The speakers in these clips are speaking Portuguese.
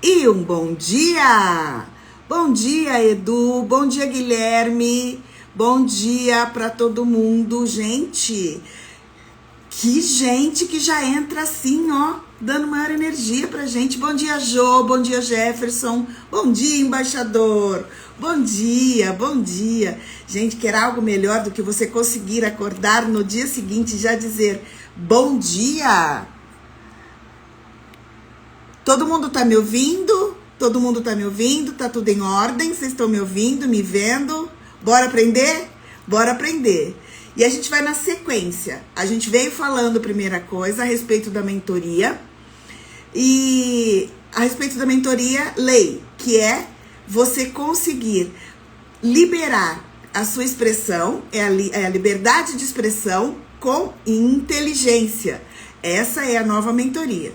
E um bom dia! Bom dia, Edu, bom dia, Guilherme, bom dia para todo mundo, gente que já entra assim, ó, dando maior energia pra gente. Bom dia, Jô, bom dia, Jefferson, bom dia, embaixador, bom dia, bom dia. Gente, quer algo melhor do que você conseguir acordar no dia seguinte e já dizer bom dia? Todo mundo tá me ouvindo? Todo mundo tá me ouvindo? Tá tudo em ordem? Vocês estão me ouvindo, me vendo? Bora aprender? Bora aprender. E a gente vai na sequência. A gente veio falando, primeira coisa, a respeito da mentoria. E a respeito da mentoria, lei, que é você conseguir liberar a sua expressão, é a liberdade de expressão com inteligência. Essa é a nova mentoria.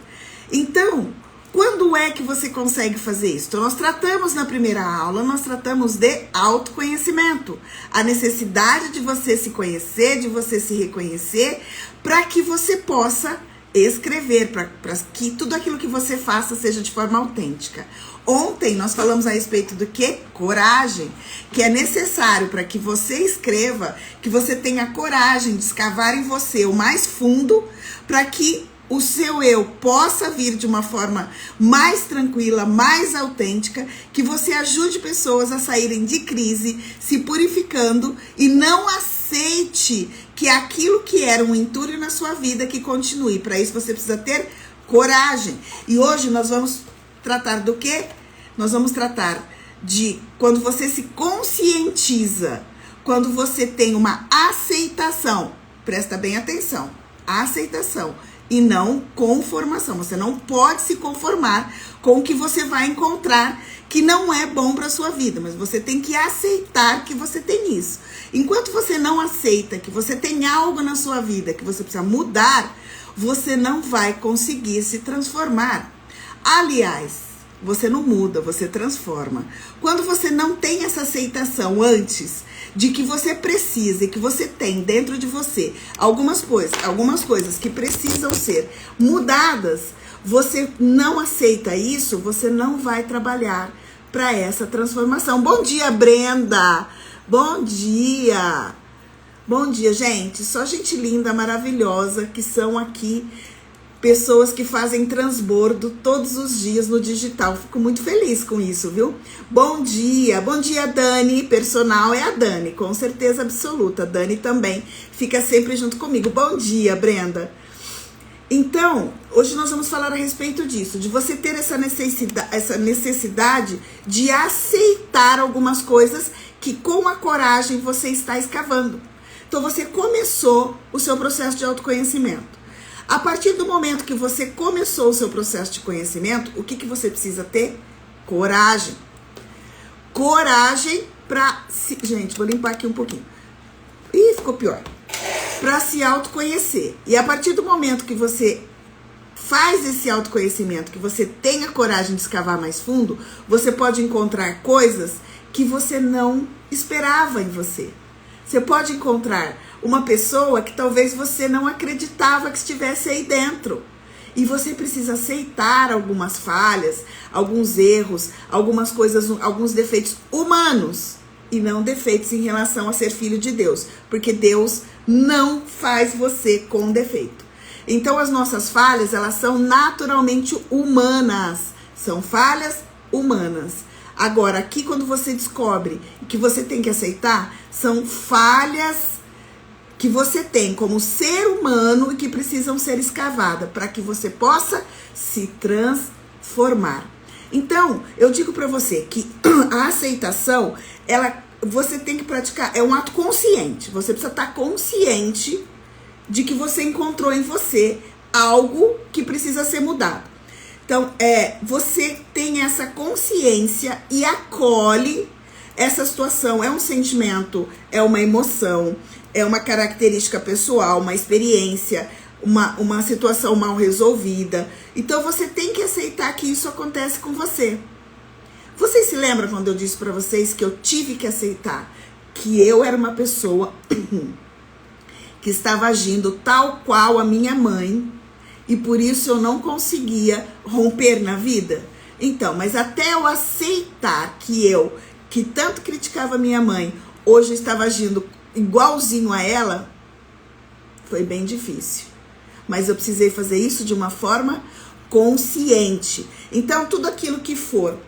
Então, quando é que você consegue fazer isso? Então, nós tratamos na primeira aula, nós tratamos de autoconhecimento. A necessidade de você se conhecer, de você se reconhecer, para que você possa escrever, para que tudo aquilo que você faça seja de forma autêntica. Ontem nós falamos a respeito do que? Coragem, que é necessário para que você escreva, que você tenha coragem de escavar em você o mais fundo, para que o seu eu possa vir de uma forma mais tranquila, mais autêntica, que você ajude pessoas a saírem de crise, se purificando e não aceite que aquilo que era um entulho na sua vida que continue. Para isso você precisa ter coragem. E hoje nós vamos tratar do quê? Nós vamos tratar de quando você se conscientiza, quando você tem uma aceitação. Presta bem atenção. Aceitação. E não conformação. Você não pode se conformar com o que você vai encontrar que não é bom para sua vida, mas você tem que aceitar que você tem isso. Enquanto você não aceita que você tem algo na sua vida que você precisa mudar, você não vai conseguir se transformar. Aliás, você não muda, você transforma. Quando você não tem essa aceitação antes de que você precisa e que você tem dentro de você algumas coisas que precisam ser mudadas, você não aceita isso, você não vai trabalhar para essa transformação. Bom dia, Brenda! Bom dia! Bom dia, gente! Só gente linda, maravilhosa que são aqui. Pessoas que fazem transbordo todos os dias no digital. Fico muito feliz com isso, viu? Bom dia, Dani. Personal é a Dani, com certeza absoluta. A Dani também fica sempre junto comigo. Bom dia, Brenda. Então, hoje nós vamos falar a respeito disso, de você ter essa necessidade de aceitar algumas coisas que com a coragem você está escavando. Então, você começou o seu processo de autoconhecimento. A partir do momento que você começou o seu processo de conhecimento, o que você precisa ter? Coragem. Coragem para se... Gente, vou limpar aqui um pouquinho. Ih, ficou pior. Para se autoconhecer. E a partir do momento que você faz esse autoconhecimento, que você tem a coragem de escavar mais fundo, você pode encontrar coisas que você não esperava em você. Você pode encontrar uma pessoa que talvez você não acreditava que estivesse aí dentro. E você precisa aceitar algumas falhas, alguns erros, algumas coisas, alguns defeitos humanos. E não defeitos em relação a ser filho de Deus. Porque Deus não faz você com defeito. Então as nossas falhas, elas são naturalmente humanas. São falhas humanas. Agora, aqui quando você descobre que você tem que aceitar, são falhas que você tem como ser humano e que precisam ser escavadas para que você possa se transformar. Então, eu digo para você que a aceitação, você tem que praticar, é um ato consciente. Você precisa estar consciente de que você encontrou em você algo que precisa ser mudado. Então, você tem essa consciência e acolhe essa situação. É um sentimento, é uma emoção, é uma característica pessoal, uma experiência, uma situação mal resolvida. Então, você tem que aceitar que isso acontece com você. Vocês se lembram quando eu disse para vocês que eu tive que aceitar que eu era uma pessoa que estava agindo tal qual a minha mãe e por isso eu não conseguia romper na vida? Então, mas até eu aceitar que tanto criticava minha mãe, hoje eu estava agindo igualzinho a ela, foi bem difícil. Mas eu precisei fazer isso de uma forma consciente. Então, tudo aquilo que for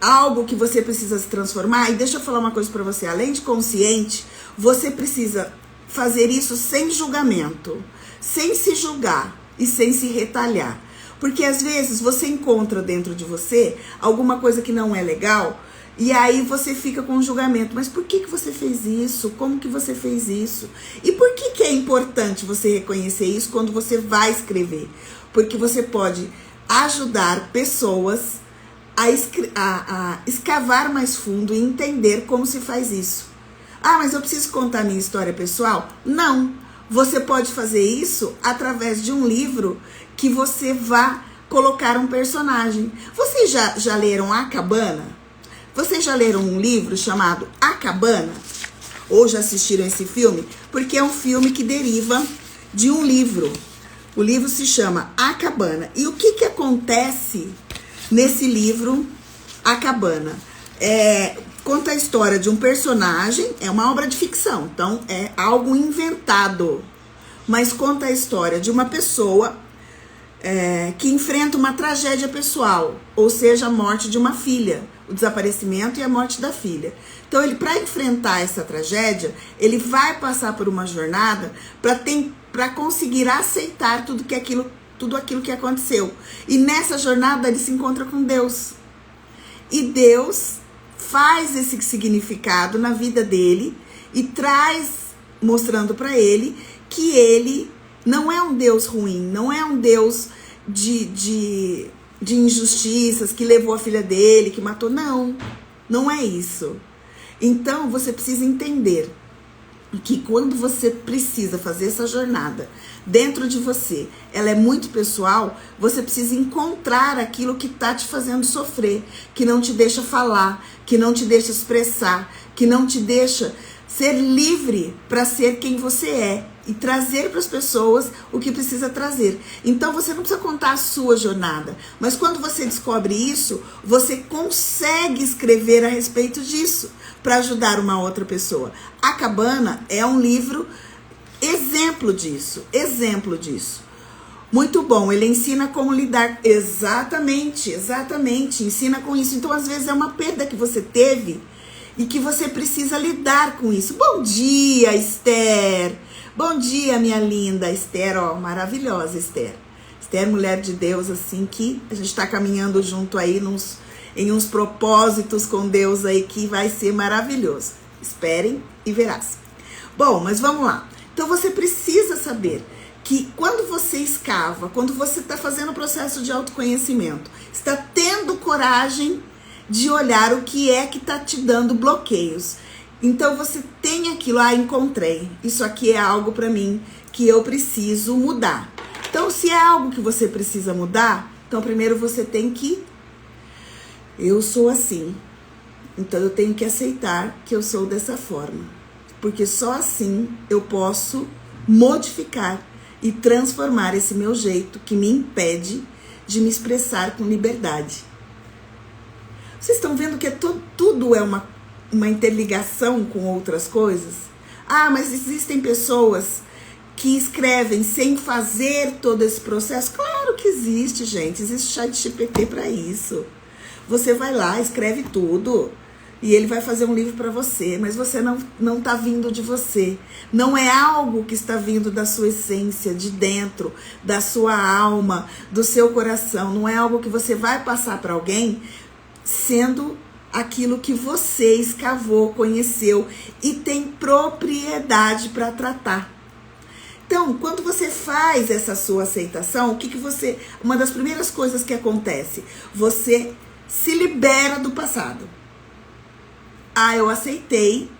algo que você precisa se transformar, e deixa eu falar uma coisa pra você, além de consciente, você precisa fazer isso sem julgamento, sem se julgar e sem se retalhar. Porque às vezes você encontra dentro de você alguma coisa que não é legal e aí você fica com um julgamento. Mas por que você fez isso? Como que você fez isso? E por que é importante você reconhecer isso quando você vai escrever? Porque você pode ajudar pessoas a escavar mais fundo e entender como se faz isso. Ah, mas eu preciso contar minha história pessoal? Não. Você pode fazer isso através de um livro que você vá colocar um personagem. Vocês já leram A Cabana? Vocês já leram um livro chamado A Cabana? Ou já assistiram esse filme? Porque é um filme que deriva de um livro. O livro se chama A Cabana. E o que acontece nesse livro, A Cabana? Conta a história de um personagem, é uma obra de ficção, então é algo inventado. Mas conta a história de uma pessoa que enfrenta uma tragédia pessoal, ou seja, a morte de uma filha, o desaparecimento e a morte da filha. Então, para enfrentar essa tragédia, ele vai passar por uma jornada para conseguir aceitar tudo aquilo que aconteceu. E nessa jornada ele se encontra com Deus. E Deus faz esse significado na vida dele e traz, mostrando para ele que ele não é um Deus ruim, não é um Deus de injustiças, que levou a filha dele, que matou. Não é isso. Então, você precisa entender que quando você precisa fazer essa jornada dentro de você, ela é muito pessoal, você precisa encontrar aquilo que tá te fazendo sofrer, que não te deixa falar, que não te deixa expressar, que não te deixa ser livre para ser quem você é e trazer para as pessoas o que precisa trazer. Então você não precisa contar a sua jornada, mas quando você descobre isso, você consegue escrever a respeito disso para ajudar uma outra pessoa. A Cabana é um livro exemplo disso. Muito bom, ele ensina como lidar. Exatamente, ensina com isso. Então, às vezes, é uma perda que você teve e que você precisa lidar com isso. Bom dia, Esther. Bom dia, minha linda Esther, ó, maravilhosa Esther. Esther, mulher de Deus, assim, que a gente tá caminhando junto aí em uns propósitos com Deus aí que vai ser maravilhoso. Esperem e verás. Bom, mas vamos lá. Então você precisa saber que quando você escava, quando você está fazendo o processo de autoconhecimento, está tendo coragem de olhar o que é que está te dando bloqueios. Então você tem aquilo, encontrei, isso aqui é algo para mim que eu preciso mudar. Então, se é algo que você precisa mudar, então primeiro você tem que, eu sou assim, então eu tenho que aceitar que eu sou dessa forma, porque só assim eu posso modificar e transformar esse meu jeito que me impede de me expressar com liberdade. Vocês estão vendo que tudo é uma interligação com outras coisas? Mas existem pessoas que escrevem sem fazer todo esse processo? Claro que existe, gente. Existe ChatGPT para isso. Você vai lá, escreve tudo e ele vai fazer um livro para você, mas você não tá vindo de você. Não é algo que está vindo da sua essência, de dentro, da sua alma, do seu coração. Não é algo que você vai passar para alguém sendo aquilo que você escavou, conheceu e tem propriedade para tratar. Então, quando você faz essa sua aceitação, uma das primeiras coisas que acontece, você se libera do passado. Eu aceitei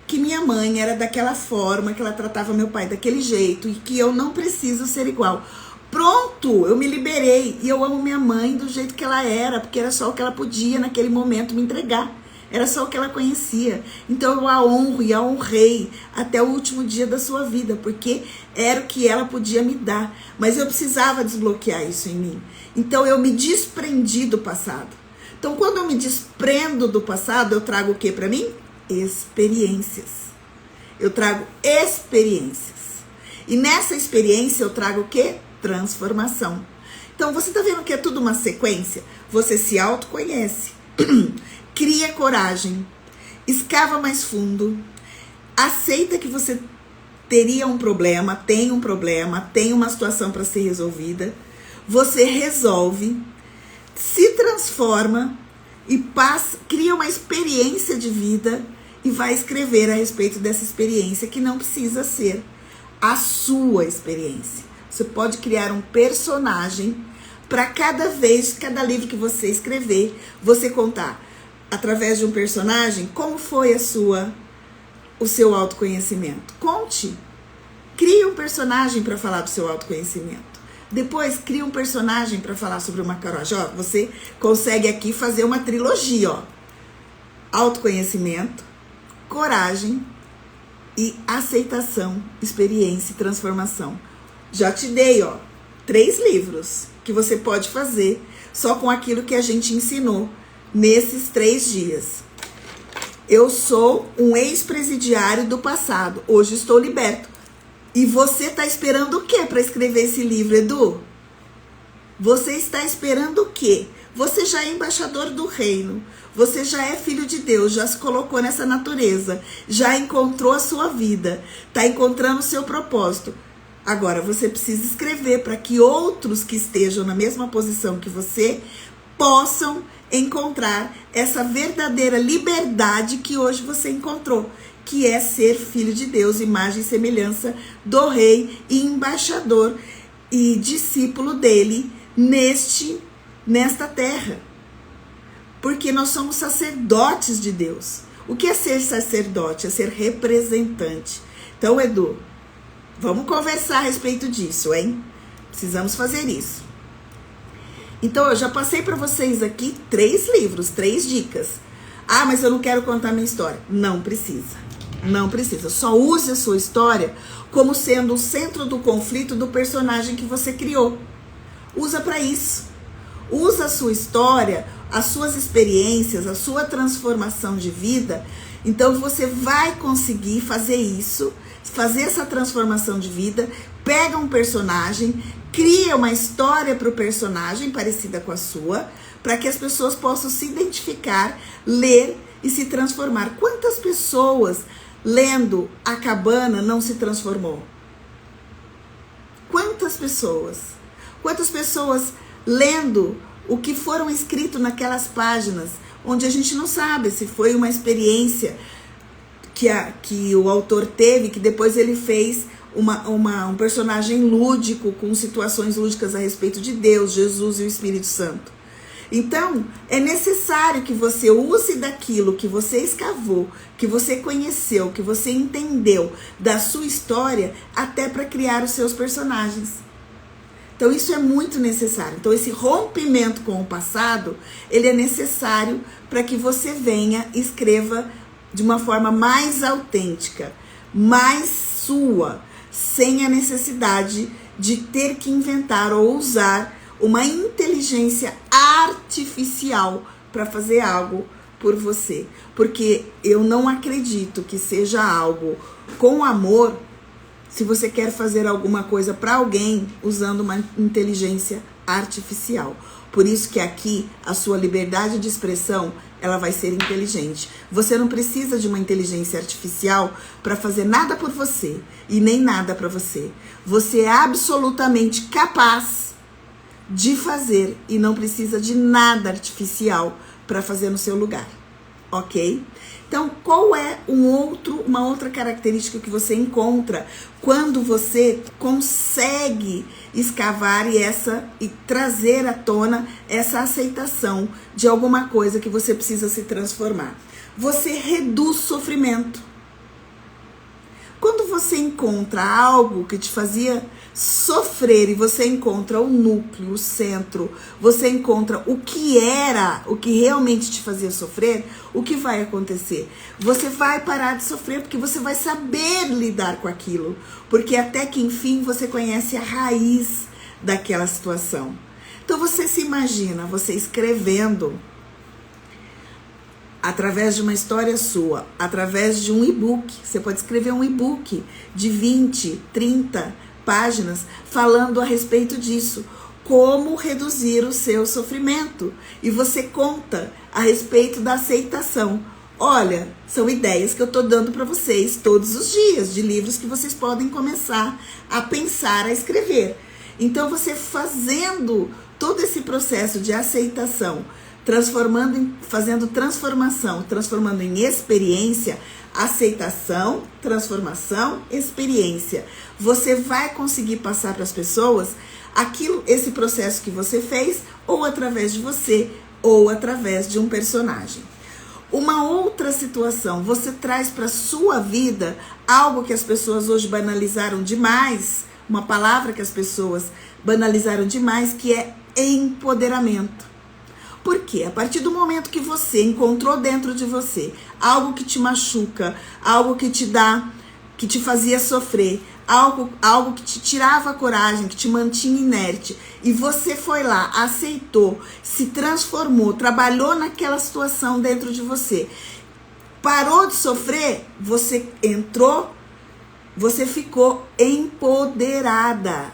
que minha mãe era daquela forma, que ela tratava meu pai daquele jeito e que eu não preciso ser igual. Pronto, eu me liberei e eu amo minha mãe do jeito que ela era, porque era só o que ela podia naquele momento me entregar. Era só o que ela conhecia. Então eu a honro e a honrei até o último dia da sua vida, porque era o que ela podia me dar. Mas eu precisava desbloquear isso em mim. Então eu me desprendi do passado. Então quando eu me desprendo do passado, eu trago o que para mim? Experiências. Eu trago experiências. E nessa experiência eu trago o que? Transformação. Então você tá vendo que é tudo uma sequência? Você se autoconhece. Cria coragem, escava mais fundo, aceita que você teria um problema, tem uma situação para ser resolvida, você resolve, se transforma e cria uma experiência de vida e vai escrever a respeito dessa experiência que não precisa ser a sua experiência. Você pode criar um personagem para cada livro que você escrever, você contar através de um personagem como foi o seu autoconhecimento. Conte. Crie um personagem para falar do seu autoconhecimento. Depois, crie um personagem para falar sobre uma coragem. Ó, você consegue aqui fazer uma trilogia, ó. Autoconhecimento, coragem e aceitação, experiência e transformação. Já te dei, ó, 3 livros que você pode fazer só com aquilo que a gente ensinou nesses 3 dias. Eu sou um ex-presidiário do passado. Hoje estou liberto. E você está esperando o quê para escrever esse livro, Edu? Você está esperando o quê? Você já é embaixador do reino. Você já é filho de Deus. Já se colocou nessa natureza. Já encontrou a sua vida. Está encontrando o seu propósito. Agora, você precisa escrever para que outros que estejam na mesma posição que você possam encontrar essa verdadeira liberdade que hoje você encontrou, que é ser filho de Deus, imagem e semelhança do rei e embaixador e discípulo dele nesta terra. Porque nós somos sacerdotes de Deus. O que é ser sacerdote? É ser representante. Então, Edu, vamos conversar a respeito disso, hein? Precisamos fazer isso. Então, eu já passei para vocês aqui 3 livros, 3 dicas. Ah, mas eu não quero contar minha história. Não precisa. Não precisa. Só use a sua história como sendo o centro do conflito do personagem que você criou. Usa para isso. Usa a sua história, as suas experiências, a sua transformação de vida. Então, você vai conseguir fazer isso, fazer essa transformação de vida. Pega um personagem, cria uma história para o personagem parecida com a sua, para que as pessoas possam se identificar, ler e se transformar. Quantas pessoas lendo A Cabana não se transformou? Quantas pessoas? Quantas pessoas lendo o que foram escritos naquelas páginas, onde a gente não sabe se foi uma experiência que o autor teve, que depois ele fez um personagem lúdico, com situações lúdicas a respeito de Deus, Jesus e o Espírito Santo. Então, é necessário que você use daquilo que você escavou, que você conheceu, que você entendeu da sua história, até para criar os seus personagens. Então, isso é muito necessário. Então, esse rompimento com o passado, ele é necessário para que você venha e escreva de uma forma mais autêntica, mais sua, sem a necessidade de ter que inventar ou usar uma inteligência artificial para fazer algo por você. Porque eu não acredito que seja algo com amor se você quer fazer alguma coisa para alguém usando uma inteligência artificial. Por isso que aqui a sua liberdade de expressão, ela vai ser inteligente. Você não precisa de uma inteligência artificial para fazer nada por você e nem nada para você. Você é absolutamente capaz de fazer e não precisa de nada artificial para fazer no seu lugar, ok? Então, qual é uma outra característica que você encontra quando você consegue escavar e trazer à tona essa aceitação de alguma coisa que você precisa se transformar? Você reduz sofrimento. Quando você encontra algo que te fazia sofrer e você encontra o núcleo, o centro, você encontra o que realmente te fazia sofrer, o que vai acontecer? Você vai parar de sofrer porque você vai saber lidar com aquilo, porque até que enfim você conhece a raiz daquela situação. Então você se imagina, você escrevendo através de uma história sua, através de um e-book. Você pode escrever um e-book de 20, 30 páginas falando a respeito disso. Como reduzir o seu sofrimento. E você conta a respeito da aceitação. Olha, são ideias que eu tô dando para vocês todos os dias, de livros que vocês podem começar a pensar, a escrever. Então você fazendo todo esse processo de aceitação, fazendo transformação, transformando em experiência, aceitação, transformação, experiência. Você vai conseguir passar para as pessoas esse processo que você fez, ou através de você, ou através de um personagem. Uma outra situação, você traz para sua vida algo que as pessoas hoje banalizaram demais, uma palavra que as pessoas banalizaram demais, que é empoderamento. Por quê? A partir do momento que você encontrou dentro de você algo que te machuca, algo que te fazia sofrer, algo que te tirava a coragem, que te mantinha inerte, e você foi lá, aceitou, se transformou, trabalhou naquela situação dentro de você, parou de sofrer, você entrou, você ficou empoderada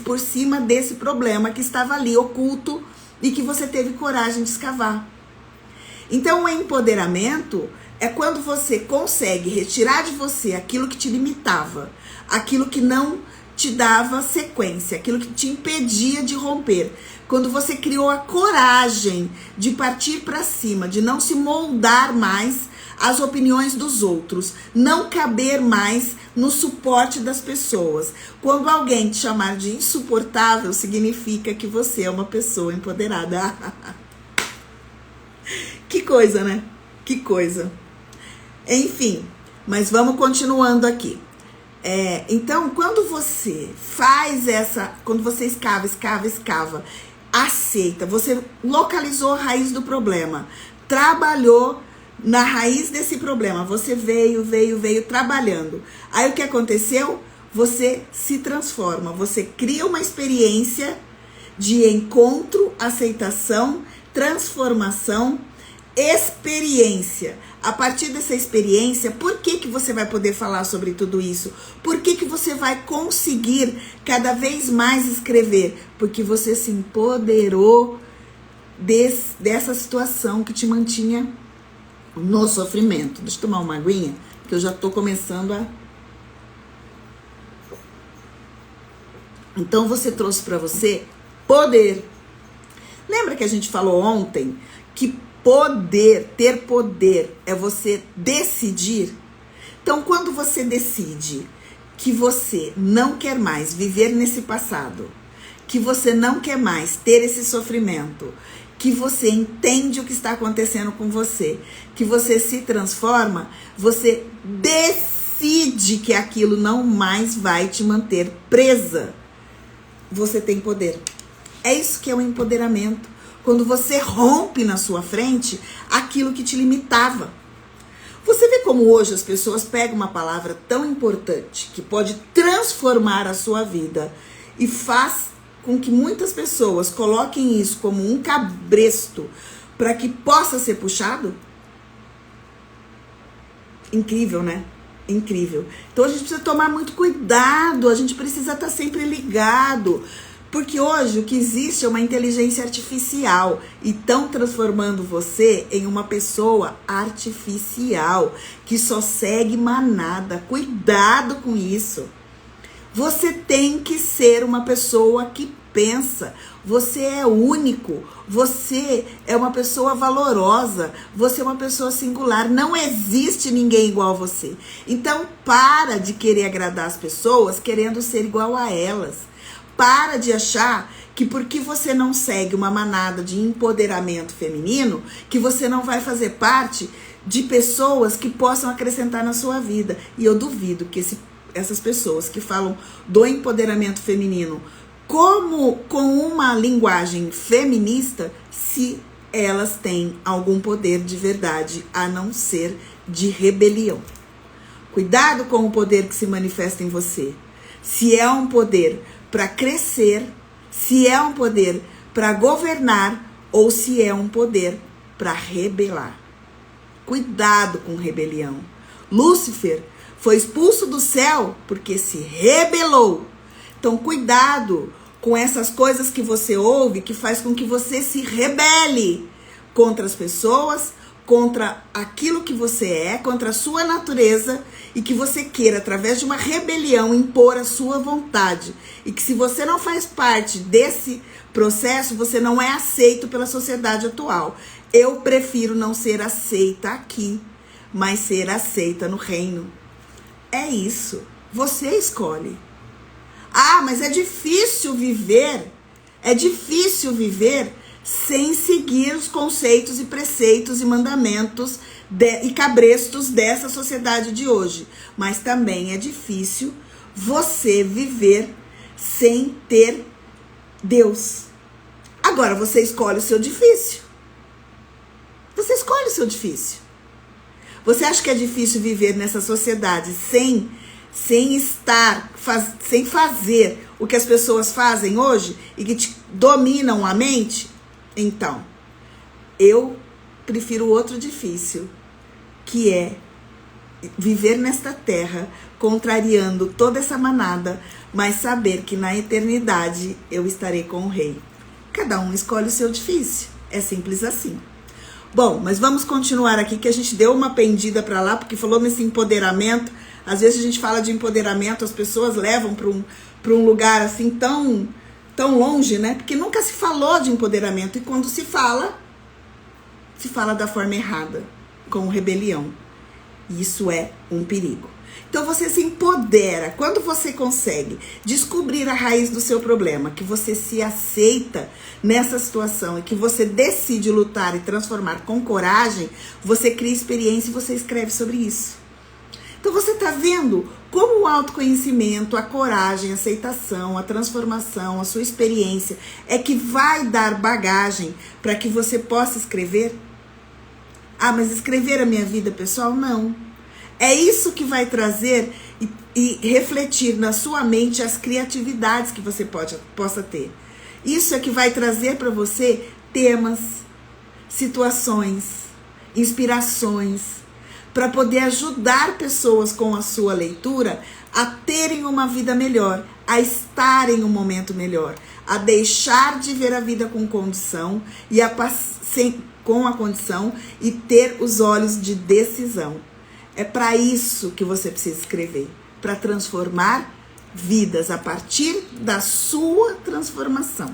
por cima desse problema que estava ali oculto e que você teve coragem de escavar. Então o empoderamento é quando você consegue retirar de você aquilo que te limitava, aquilo que não te dava sequência, aquilo que te impedia de romper. Quando você criou a coragem de partir para cima, de não se moldar mais às opiniões dos outros, não caber mais no suporte das pessoas. Quando alguém te chamar de insuportável, significa que você é uma pessoa empoderada. Que coisa, né? Que coisa. Enfim, mas vamos continuando aqui. Então, quando você quando você escava, aceita, você localizou a raiz do problema, trabalhou na raiz desse problema, você veio trabalhando. Aí o que aconteceu? Você se transforma, você cria uma experiência de encontro, aceitação, transformação, experiência. A partir dessa experiência, por que você vai poder falar sobre tudo isso? Por que você vai conseguir cada vez mais escrever? Porque você se empoderou dessa situação que te mantinha no sofrimento. Deixa eu tomar uma aguinha, que eu já tô começando a... Então você trouxe para você poder. Lembra que a gente falou ontem que ter poder é você decidir? Então quando você decide que você não quer mais viver nesse passado, que você não quer mais ter esse sofrimento, que você entende o que está acontecendo com você, que você se transforma, você decide que aquilo não mais vai te manter presa. Você tem poder. É isso que é o empoderamento. Quando você rompe na sua frente aquilo que te limitava. Você vê como hoje as pessoas pegam uma palavra tão importante, que pode transformar a sua vida, e faz com que muitas pessoas coloquem isso como um cabresto para que possa ser puxado? Incrível, né? Incrível. Então a gente precisa tomar muito cuidado, a gente precisa estar sempre ligado, porque hoje o que existe é uma inteligência artificial e estão transformando você em uma pessoa artificial que só segue manada. Cuidado com isso. Você tem que ser uma pessoa que pensa. Você é único. Você é uma pessoa valorosa. Você é uma pessoa singular. Não existe ninguém igual a você. Então, para de querer agradar as pessoas querendo ser igual a elas. Para de achar que porque você não segue uma manada de empoderamento feminino, que você não vai fazer parte de pessoas que possam acrescentar na sua vida. E eu duvido que essas pessoas que falam do empoderamento feminino como com uma linguagem feminista se elas têm algum poder de verdade, a não ser de rebelião. Cuidado com o poder que se manifesta em você. Se é um poder para crescer, se é um poder para governar ou se é um poder para rebelar. Cuidado com rebelião. Lúcifer foi expulso do céu porque se rebelou. Então, cuidado com essas coisas que você ouve que faz com que você se rebele contra as pessoas, contra aquilo que você é, contra a sua natureza e que você queira, através de uma rebelião, impor a sua vontade. E que se você não faz parte desse processo, você não é aceito pela sociedade atual. Eu prefiro não ser aceita aqui, mas ser aceita no reino. É isso. Você escolhe. Ah, mas é difícil viver. É difícil viver sem seguir os conceitos e preceitos e mandamentos e cabrestos dessa sociedade de hoje. Mas também é difícil você viver sem ter Deus. Agora você escolhe o seu difícil. Você escolhe o seu difícil. Você acha que é difícil viver nessa sociedade sem fazer o que as pessoas fazem hoje e que te dominam a mente? Então, eu prefiro outro difícil, que é viver nesta terra, contrariando toda essa manada, mas saber que na eternidade eu estarei com o Rei. Cada um escolhe o seu difícil. É simples assim. Bom, mas vamos continuar aqui, que a gente deu uma pendida para lá, porque falou nesse empoderamento. Às vezes a gente fala de empoderamento, as pessoas levam para um lugar assim tão longe, né? Porque nunca se falou de empoderamento. E quando se fala da forma errada, com rebelião. Isso é um perigo. Então você se empodera. Quando você consegue descobrir a raiz do seu problema, que você se aceita nessa situação e que você decide lutar e transformar com coragem, você cria experiência e você escreve sobre isso. Então você está vendo como o autoconhecimento, a coragem, a aceitação, a transformação, a sua experiência é que vai dar bagagem para que você possa escrever? Ah, mas escrever a minha vida pessoal? Não. É isso que vai trazer e refletir na sua mente as criatividades que você possa ter. Isso é que vai trazer para você temas, situações, inspirações, para poder ajudar pessoas com a sua leitura a terem uma vida melhor, a estarem em um momento melhor, a deixar de ver a vida com condição e com a condição e ter os olhos de decisão. É para isso que você precisa escrever, para transformar vidas a partir da sua transformação.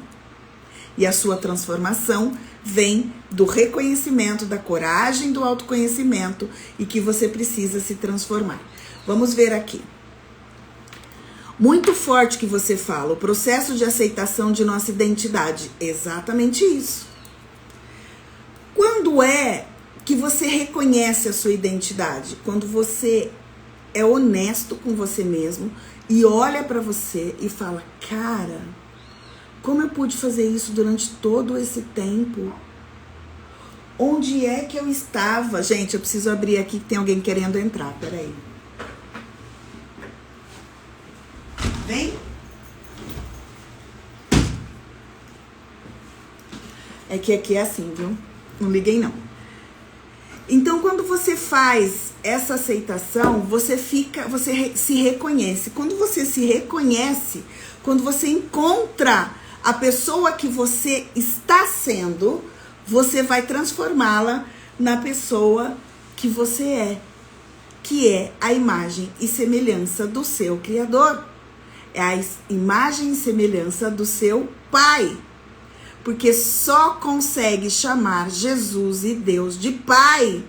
E a sua transformação vem do reconhecimento, da coragem, do autoconhecimento e que você precisa se transformar. Vamos ver aqui. Muito forte que você fala, o processo de aceitação de nossa identidade. Exatamente isso. Quando é que você reconhece a sua identidade? Quando você é honesto com você mesmo e olha para você e fala, cara, como eu pude fazer isso durante todo esse tempo? Onde é que eu estava? Gente, eu preciso abrir aqui que tem alguém querendo entrar, peraí. Vem. É que aqui é assim, viu? Não liguei não. Então, quando você faz essa aceitação, você se reconhece. Quando você se reconhece, quando você encontra a pessoa que você está sendo, você vai transformá-la na pessoa que você é, que é a imagem e semelhança do seu Criador. É a imagem e semelhança do seu Pai. Porque só consegue chamar Jesus e Deus de Pai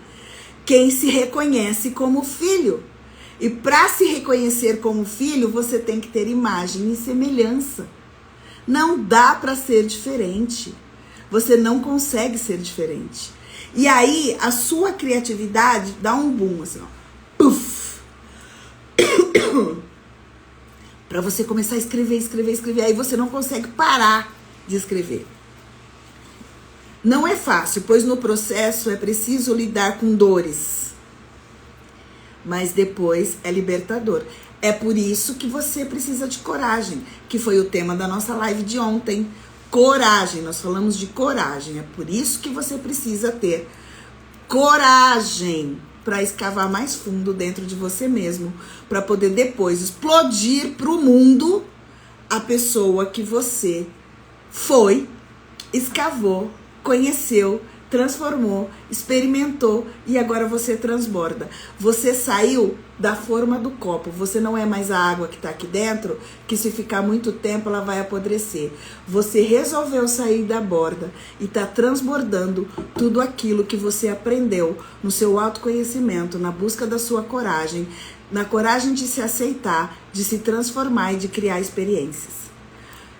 quem se reconhece como filho. E para se reconhecer como filho, você tem que ter imagem e semelhança. Não dá para ser diferente. Você não consegue ser diferente. E aí, a sua criatividade dá um boom, assim, ó. Puff. Para você começar a escrever, escrever, escrever. Aí você não consegue parar de escrever. Não é fácil, pois no processo é preciso lidar com dores. Mas depois é libertador. É por isso que você precisa de coragem, que foi o tema da nossa live de ontem. Coragem, nós falamos de coragem. É por isso que você precisa ter coragem para escavar mais fundo dentro de você mesmo, para poder depois explodir para o mundo a pessoa que você foi, escavou, conheceu, transformou, experimentou e agora você transborda. Você saiu da forma do copo. Você não é mais a água que está aqui dentro, que se ficar muito tempo ela vai apodrecer. Você resolveu sair da borda e está transbordando tudo aquilo que você aprendeu no seu autoconhecimento, na busca da sua coragem, na coragem de se aceitar, de se transformar e de criar experiências.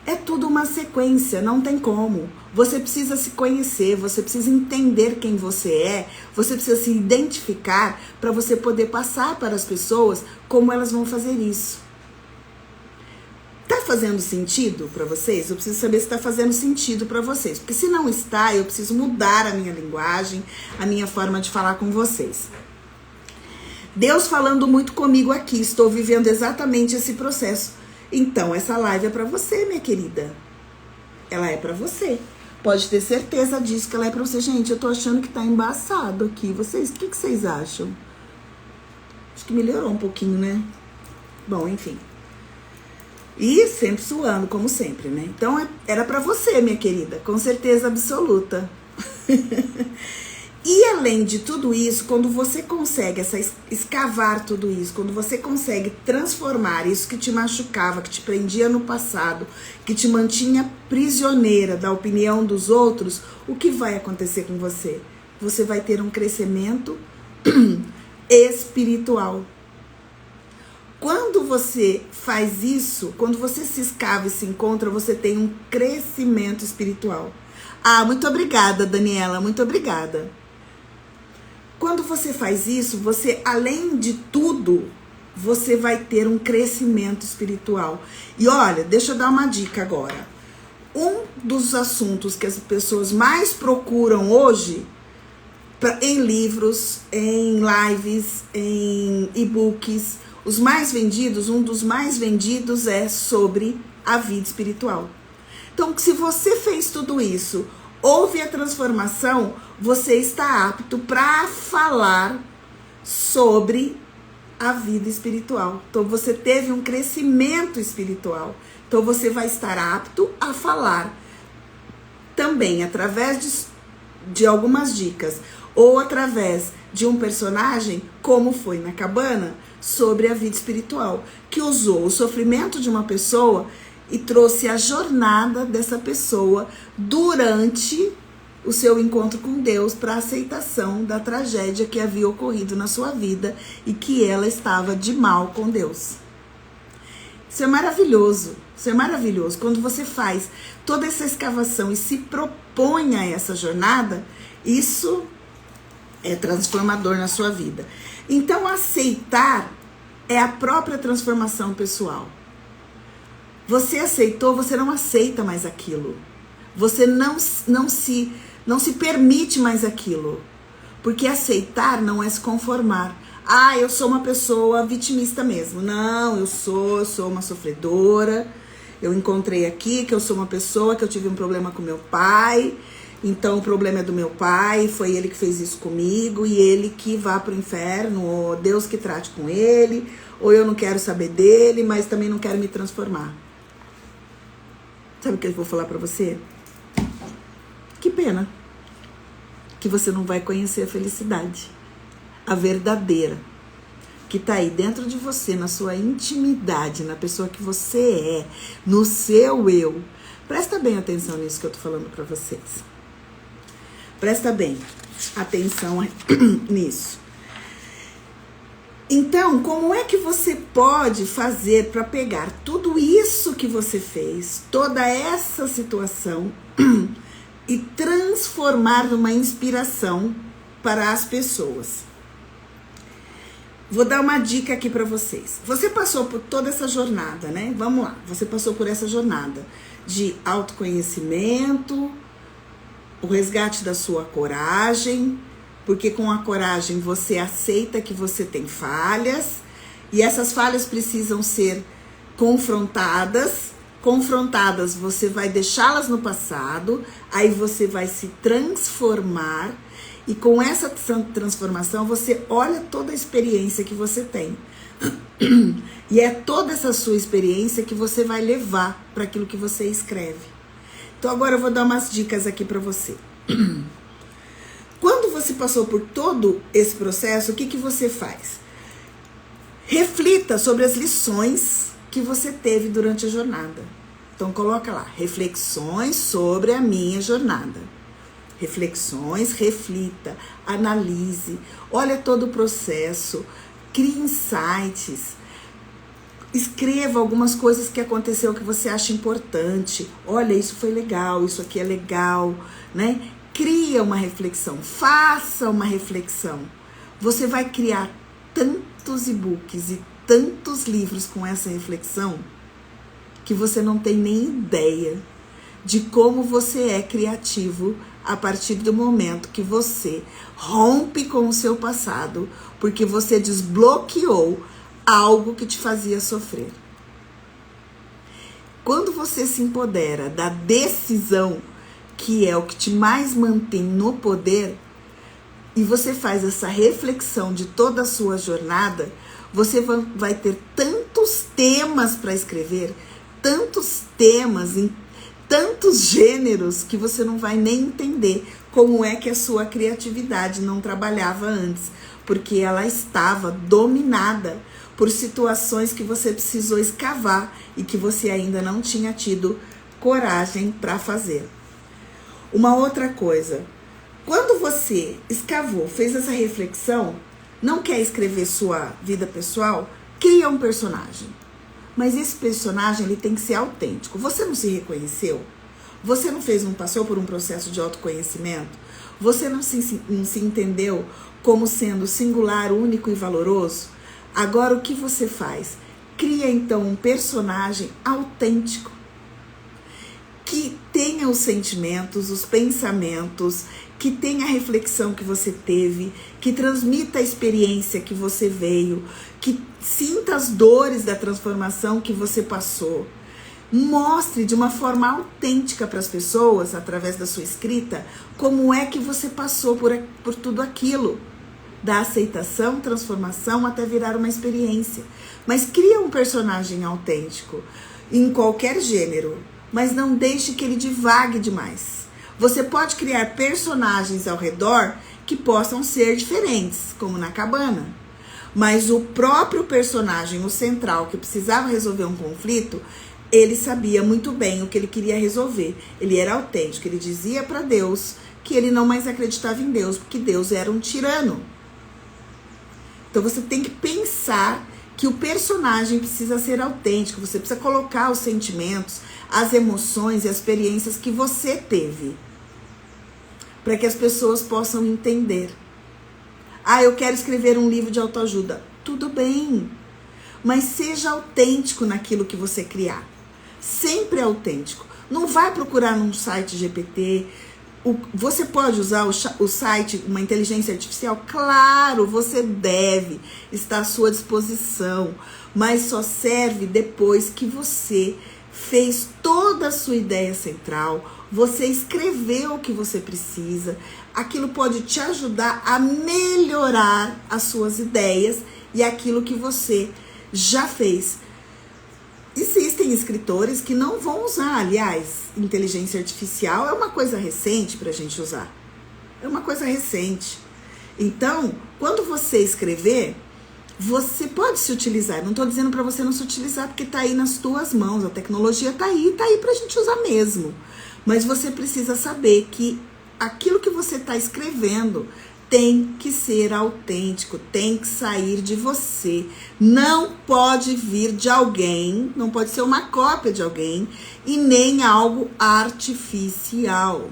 É tudo uma sequência, não tem como. Você precisa se conhecer, você precisa entender quem você é, você precisa se identificar para você poder passar para as pessoas como elas vão fazer isso. Tá fazendo sentido para vocês? Eu preciso saber se está fazendo sentido para vocês. Porque se não está, eu preciso mudar a minha linguagem, a minha forma de falar com vocês. Deus falando muito comigo aqui, estou vivendo exatamente esse processo. Então, essa live é pra você, minha querida. Ela é pra você. Pode ter certeza disso, que ela é pra você. Gente, eu tô achando que tá embaçado aqui. Vocês, o que vocês acham? Acho que melhorou um pouquinho, né? Bom, enfim. E sempre suando, como sempre, né? Então, era pra você, minha querida. Com certeza absoluta. E além de tudo isso, quando você consegue escavar tudo isso, quando você consegue transformar isso que te machucava, que te prendia no passado, que te mantinha prisioneira da opinião dos outros, o que vai acontecer com você? Você vai ter um crescimento espiritual. Quando você faz isso, quando você se escava e se encontra, você tem um crescimento espiritual. Ah, muito obrigada, Daniela, muito obrigada. Quando você faz isso, você, além de tudo, você vai ter um crescimento espiritual. E olha, deixa eu dar uma dica agora. Um dos assuntos que as pessoas mais procuram hoje, em livros, em lives, em e-books, os mais vendidos, um dos mais vendidos é sobre a vida espiritual. Então, se você fez tudo isso, houve a transformação, você está apto para falar sobre a vida espiritual. Então, você teve um crescimento espiritual. Então, você vai estar apto a falar também através de algumas dicas ou através de um personagem, como foi na cabana, sobre a vida espiritual, que usou o sofrimento de uma pessoa e trouxe a jornada dessa pessoa durante o seu encontro com Deus para a aceitação da tragédia que havia ocorrido na sua vida e que ela estava de mal com Deus. Isso é maravilhoso, isso é maravilhoso. Quando você faz toda essa escavação e se propõe a essa jornada, isso é transformador na sua vida. Então, aceitar é a própria transformação pessoal. Você aceitou, você não aceita mais aquilo. Você não se permite mais aquilo. Porque aceitar não é se conformar. Ah, eu sou uma pessoa vitimista mesmo. Não, eu sou uma sofredora. Eu encontrei aqui que eu sou uma pessoa que eu tive um problema com meu pai. Então o problema é do meu pai, foi ele que fez isso comigo, e ele que vá pro inferno, ou Deus que trate com ele, ou eu não quero saber dele, mas também não quero me transformar. Sabe o que eu vou falar pra você? Que pena que você não vai conhecer a felicidade, a verdadeira, que tá aí dentro de você, na sua intimidade, na pessoa que você é, no seu eu. Presta bem atenção nisso que eu tô falando pra vocês. Presta bem atenção nisso. Então, como é que você pode fazer para pegar tudo isso que você fez, toda essa situação, e transformar numa inspiração para as pessoas? vou dar uma dica aqui para vocês. Você passou por toda essa jornada, né? Vamos lá. Você passou por essa jornada de autoconhecimento, o resgate da sua coragem, porque com a coragem você aceita que você tem falhas e essas falhas precisam ser confrontadas. Confrontadas, você vai deixá-las no passado, aí você vai se transformar e com essa transformação você olha toda a experiência que você tem. E é toda essa sua experiência que você vai levar para aquilo que você escreve. Então agora eu vou dar umas dicas aqui para você. Quando você passou por todo esse processo, o que que você faz? Reflita sobre as lições que você teve durante a jornada. Então coloca lá, reflexões sobre a minha jornada. Reflexões, reflita, analise, olha todo o processo, crie insights, escreva algumas coisas que aconteceu que você acha importante. Olha, isso foi legal, isso aqui é legal, né? Cria uma reflexão, faça uma reflexão. Você vai criar tantos e-books e tantos livros com essa reflexão que você não tem nem ideia de como você é criativo a partir do momento que você rompe com o seu passado, porque você desbloqueou algo que te fazia sofrer. Quando você se empodera da decisão, que é o que te mais mantém no poder, e você faz essa reflexão de toda a sua jornada, você vai ter tantos temas para escrever, tantos temas em tantos gêneros que você não vai nem entender como é que a sua criatividade não trabalhava antes, porque ela estava dominada por situações que você precisou escavar e que você ainda não tinha tido coragem para fazer. Uma outra coisa, quando você escavou, fez essa reflexão, não quer escrever sua vida pessoal, cria um personagem. Mas esse personagem ele tem que ser autêntico. Você não se reconheceu? Você não passou por um processo de autoconhecimento? Você não se entendeu como sendo singular, único e valoroso? Agora o que você faz? Cria então um personagem autêntico que tenha os sentimentos, os pensamentos, que tenha a reflexão que você teve, que transmita a experiência que você veio, que sinta as dores da transformação que você passou. Mostre de uma forma autêntica para as pessoas, através da sua escrita, como é que você passou por tudo aquilo. Da aceitação, transformação, até virar uma experiência. Mas cria um personagem autêntico, em qualquer gênero, mas não deixe que ele divague demais. Você pode criar personagens ao redor que possam ser diferentes, como na cabana. Mas o próprio personagem, o central, que precisava resolver um conflito, ele sabia muito bem o que ele queria resolver. Ele era autêntico, ele dizia para Deus que ele não mais acreditava em Deus, porque Deus era um tirano. Então você tem que pensar que o personagem precisa ser autêntico, você precisa colocar os sentimentos, as emoções e as experiências que você teve, para que as pessoas possam entender. Ah, eu quero escrever um livro de autoajuda. Tudo bem, mas seja autêntico naquilo que você criar. Sempre autêntico. Não vai procurar num site GPT. Você pode usar o site, uma inteligência artificial? Claro, você deve, está à sua disposição, mas só serve depois que você fez toda a sua ideia central, você escreveu o que você precisa. Aquilo pode te ajudar a melhorar as suas ideias e aquilo que você já fez. Existem escritores que não vão usar, aliás, inteligência artificial é uma coisa recente para a gente usar. É uma coisa recente. Então, quando você escrever, você pode se utilizar. Não estou dizendo para você não se utilizar, porque está aí nas tuas mãos. A tecnologia está aí para a gente usar mesmo. Mas você precisa saber que aquilo que você está escrevendo tem que ser autêntico, tem que sair de você. Não pode vir de alguém, não pode ser uma cópia de alguém e nem algo artificial.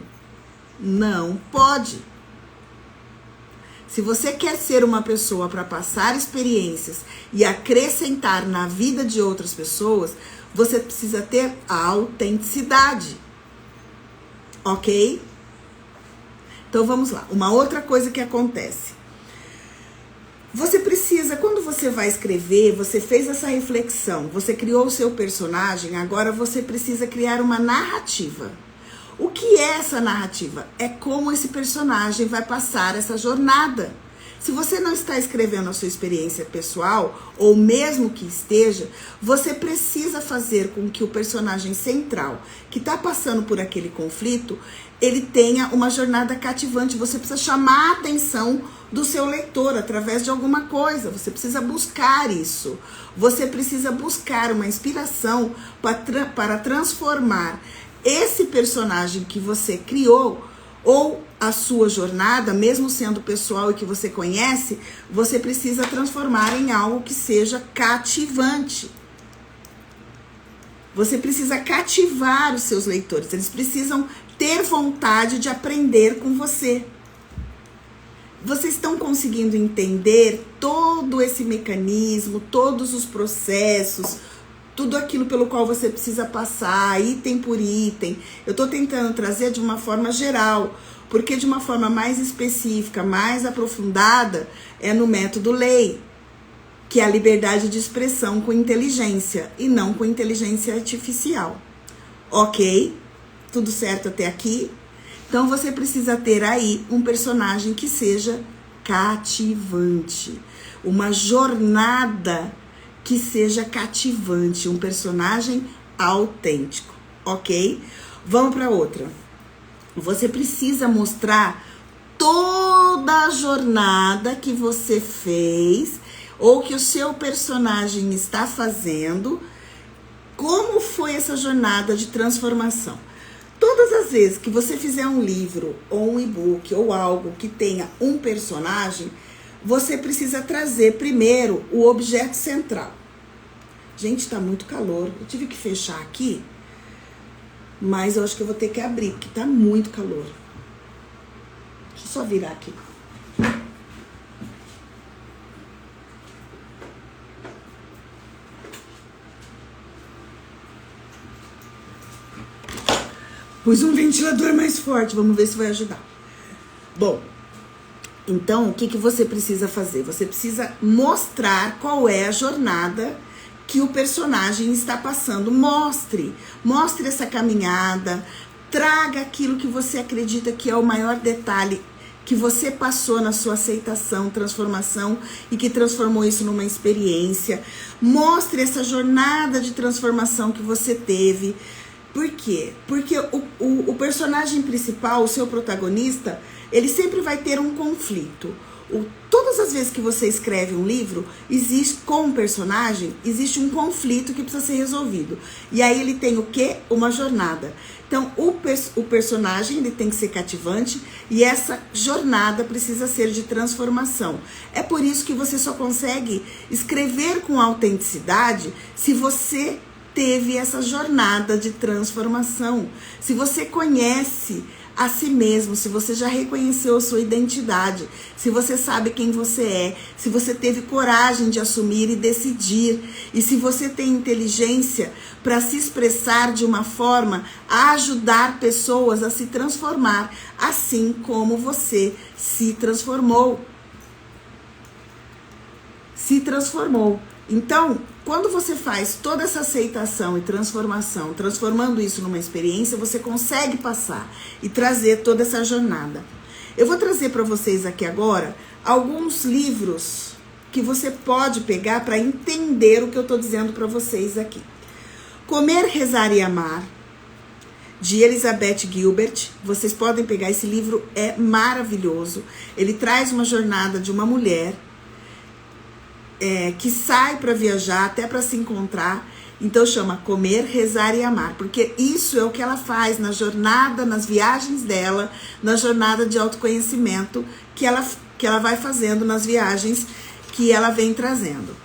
Não pode. Se você quer ser uma pessoa para passar experiências e acrescentar na vida de outras pessoas, você precisa ter a autenticidade. Ok? Então vamos lá. Uma outra coisa que acontece. Você precisa, quando você vai escrever, você fez essa reflexão, você criou o seu personagem, agora você precisa criar uma narrativa. O que é essa narrativa? É como esse personagem vai passar essa jornada. Se você não está escrevendo a sua experiência pessoal, ou mesmo que esteja, você precisa fazer com que o personagem central, que está passando por aquele conflito, ele tenha uma jornada cativante. Você precisa chamar a atenção do seu leitor através de alguma coisa. Você precisa buscar isso. Você precisa buscar uma inspiração para transformar esse personagem que você criou, ou a sua jornada, mesmo sendo pessoal e que você conhece, você precisa transformar em algo que seja cativante. Você precisa cativar os seus leitores. Eles precisam ter vontade de aprender com você. Vocês estão conseguindo entender todo esse mecanismo, todos os processos, tudo aquilo pelo qual você precisa passar, item por item. Eu estou tentando trazer de uma forma geral, porque de uma forma mais específica, mais aprofundada, é no método lei, que é a liberdade de expressão com inteligência, e não com inteligência artificial. Ok? Tudo certo até aqui? Então você precisa ter aí um personagem que seja cativante, uma jornada que seja cativante, um personagem autêntico, ok? Vamos para outra. Você precisa mostrar toda a jornada que você fez ou que o seu personagem está fazendo. Como foi essa jornada de transformação? Todas as vezes que você fizer um livro ou um e-book ou algo que tenha um personagem, você precisa trazer primeiro o objeto central. Gente, tá muito calor. Eu tive que fechar aqui, mas eu acho que eu vou ter que abrir, porque tá muito calor. Deixa eu só virar aqui. Pus um ventilador mais forte, vamos ver se vai ajudar. Bom, então, o que você precisa fazer? Você precisa mostrar qual é a jornada que o personagem está passando. Mostre essa caminhada, traga aquilo que você acredita que é o maior detalhe que você passou na sua aceitação, transformação e que transformou isso numa experiência. Mostre essa jornada de transformação que você teve. Por quê? Porque o personagem principal, o seu protagonista, ele sempre vai ter um conflito. Todas as vezes que você escreve um livro, existe com um personagem, existe um conflito que precisa ser resolvido. E aí ele tem o quê? Uma jornada. Então, o personagem ele tem que ser cativante e essa jornada precisa ser de transformação. É por isso que você só consegue escrever com autenticidade se você teve essa jornada de transformação. Se você conhece a si mesmo, se você já reconheceu a sua identidade, se você sabe quem você é, se você teve coragem de assumir e decidir, e se você tem inteligência para se expressar de uma forma a ajudar pessoas a se transformar, assim como você se transformou. Então, quando você faz toda essa aceitação e transformação, transformando isso numa experiência, você consegue passar e trazer toda essa jornada. Eu vou trazer para vocês aqui agora alguns livros que você pode pegar para entender o que eu estou dizendo para vocês aqui. Comer, Rezar e Amar, de Elizabeth Gilbert. Vocês podem pegar, esse livro é maravilhoso. Ele traz uma jornada de uma mulher que sai para viajar, até para se encontrar. Então chama Comer, Rezar e Amar, porque isso é o que ela faz na jornada, nas viagens dela, na jornada de autoconhecimento que ela vai fazendo nas viagens que ela vem trazendo.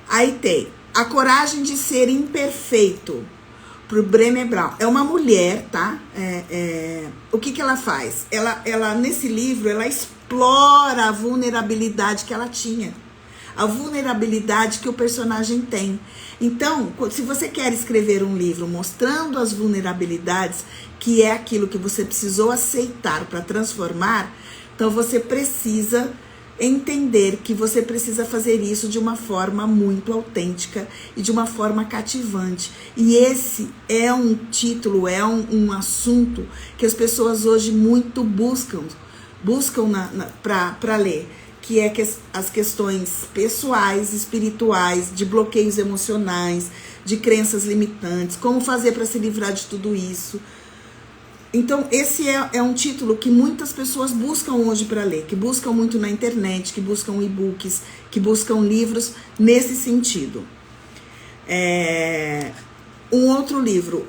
Aí tem A Coragem de Ser Imperfeito, pro Brené Brown. É uma mulher, tá? O que ela faz? Ela, nesse livro, ela explora a vulnerabilidade que ela tinha. A vulnerabilidade que o personagem tem. Então, se você quer escrever um livro mostrando as vulnerabilidades, que é aquilo que você precisou aceitar para transformar, então você precisa entender que você precisa fazer isso de uma forma muito autêntica e de uma forma cativante. E esse é um título, é um assunto que as pessoas hoje muito buscam para ler, que é as questões pessoais, espirituais, de bloqueios emocionais, de crenças limitantes, como fazer para se livrar de tudo isso. Então, esse é um título que muitas pessoas buscam hoje para ler, que buscam muito na internet, que buscam e-books, que buscam livros nesse sentido. Um outro livro,